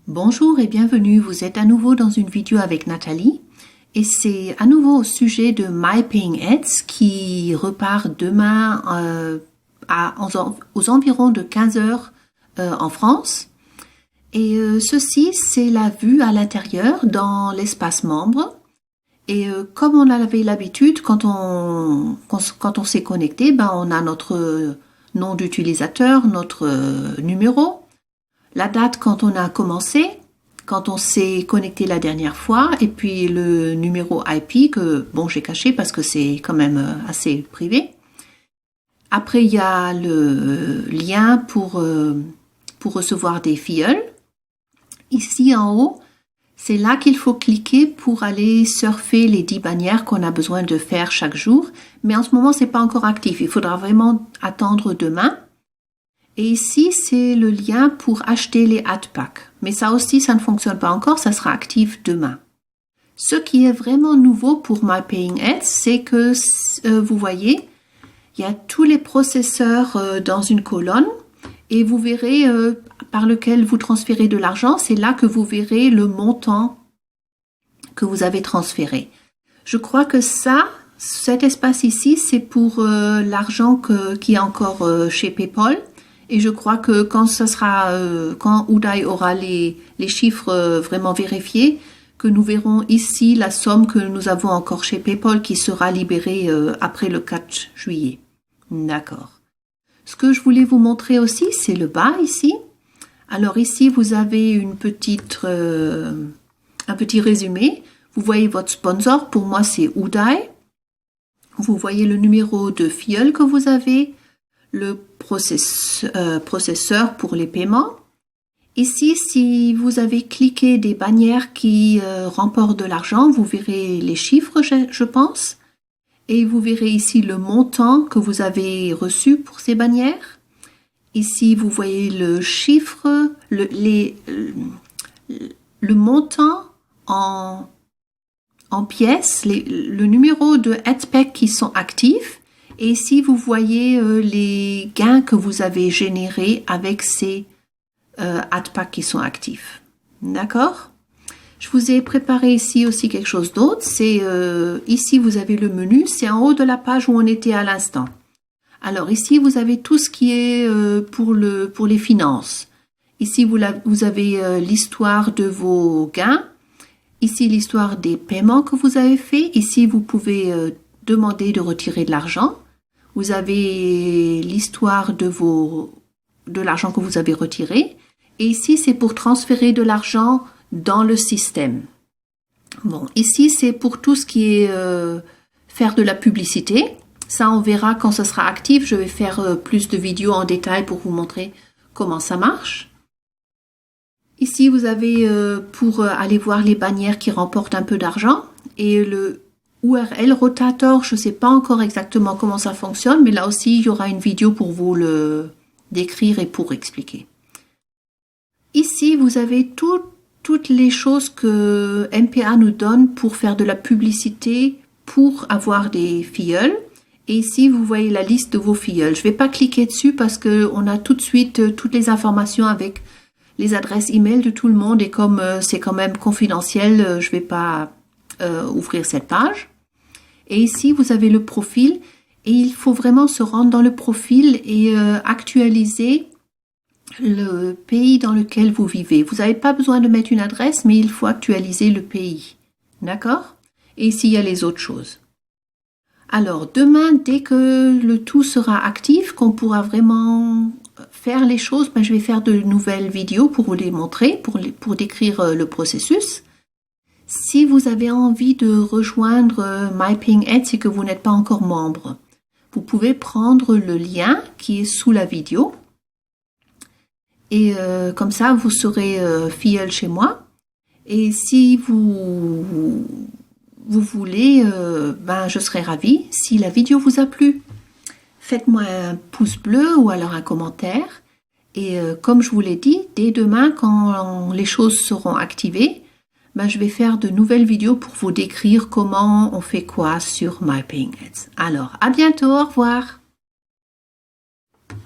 Bonjour et bienvenue, vous êtes à nouveau dans une vidéo avec Nathalie et c'est à nouveau au sujet de MyPayingAds qui repart demain aux environs de 15 heures en France. Et ceci, c'est la vue à l'intérieur dans l'espace membre. Et comme on avait l'habitude, quand on s'est connecté, on a notre nom d'utilisateur, notre numéro, la date quand on a commencé, quand on s'est connecté la dernière fois, et puis le numéro IP que j'ai caché parce que c'est quand même assez privé. Après, il y a le lien pour recevoir des filleuls. Ici en haut, c'est là qu'il faut cliquer pour aller surfer les 10 bannières qu'on a besoin de faire chaque jour. Mais en ce moment, c'est pas encore actif. Il faudra vraiment attendre demain. Et ici, c'est le lien pour acheter les ad packs. Mais ça aussi, ça ne fonctionne pas encore, ça sera actif demain. Ce qui est vraiment nouveau pour MyPayingAds, c'est que, vous voyez, il y a tous les processeurs dans une colonne et vous verrez par lequel vous transférez de l'argent, c'est là que vous verrez le montant que vous avez transféré. Je crois que cet espace ici, c'est pour l'argent qui est encore chez PayPal. Et je crois que quand Uday aura les chiffres vraiment vérifiés, que nous verrons ici la somme que nous avons encore chez PayPal qui sera libérée après le 4 juillet. D'accord. Ce que je voulais vous montrer aussi, c'est le bas ici. Alors ici, vous avez un petit résumé. Vous voyez votre sponsor. Pour moi, c'est Uday. Vous voyez le numéro de filleul que vous avez. Le processeur pour les paiements. Ici, si vous avez cliqué des bannières qui remportent de l'argent, vous verrez les chiffres, je pense. Et vous verrez ici le montant que vous avez reçu pour ces bannières. Ici, vous voyez le chiffre, le montant en pièces, le numéro de AdPack qui sont actifs. Et ici, vous voyez les gains que vous avez générés avec ces AdPack qui sont actifs. D'accord? Je vous ai préparé ici aussi quelque chose d'autre. C'est ici, vous avez le menu. C'est en haut de la page où on était à l'instant. Alors ici, vous avez tout ce qui est pour les finances. Ici, vous avez l'histoire de vos gains. Ici, l'histoire des paiements que vous avez faits. Ici, vous pouvez demander de retirer de l'argent. Vous avez l'histoire de l'argent que vous avez retiré. Et ici, c'est pour transférer de l'argent dans le système. Bon, ici, c'est pour tout ce qui est faire de la publicité. Ça, on verra quand ce sera actif. Je vais faire plus de vidéos en détail pour vous montrer comment ça marche. Ici, vous avez pour aller voir les bannières qui remportent un peu d'argent. Et le URL Rotator, je ne sais pas encore exactement comment ça fonctionne, mais là aussi, il y aura une vidéo pour vous le décrire et pour expliquer. Ici, vous avez toutes les choses que MPA nous donne pour faire de la publicité, pour avoir des filleuls. Et ici, vous voyez la liste de vos filleuls. Je ne vais pas cliquer dessus parce qu'on a tout de suite toutes les informations avec les adresses email de tout le monde. Et comme c'est quand même confidentiel, je ne vais pas ouvrir cette page. Et ici, vous avez le profil et il faut vraiment se rendre dans le profil et actualiser le pays dans lequel vous vivez. Vous n'avez pas besoin de mettre une adresse, mais il faut actualiser le pays. D'accord? Et ici, il y a les autres choses. Alors, demain, dès que le tout sera actif, qu'on pourra vraiment faire les choses, je vais faire de nouvelles vidéos pour vous les montrer, pour décrire le processus. Si vous avez envie de rejoindre MyPayingAds et que vous n'êtes pas encore membre, vous pouvez prendre le lien qui est sous la vidéo. Et comme ça, vous serez filleul chez moi. Et si vous voulez, je serai ravie. Si la vidéo vous a plu, faites-moi un pouce bleu ou alors un commentaire. Et comme je vous l'ai dit, dès demain, quand les choses seront activées, je vais faire de nouvelles vidéos pour vous décrire comment on fait quoi sur MyPayingAds. Alors, à bientôt, au revoir.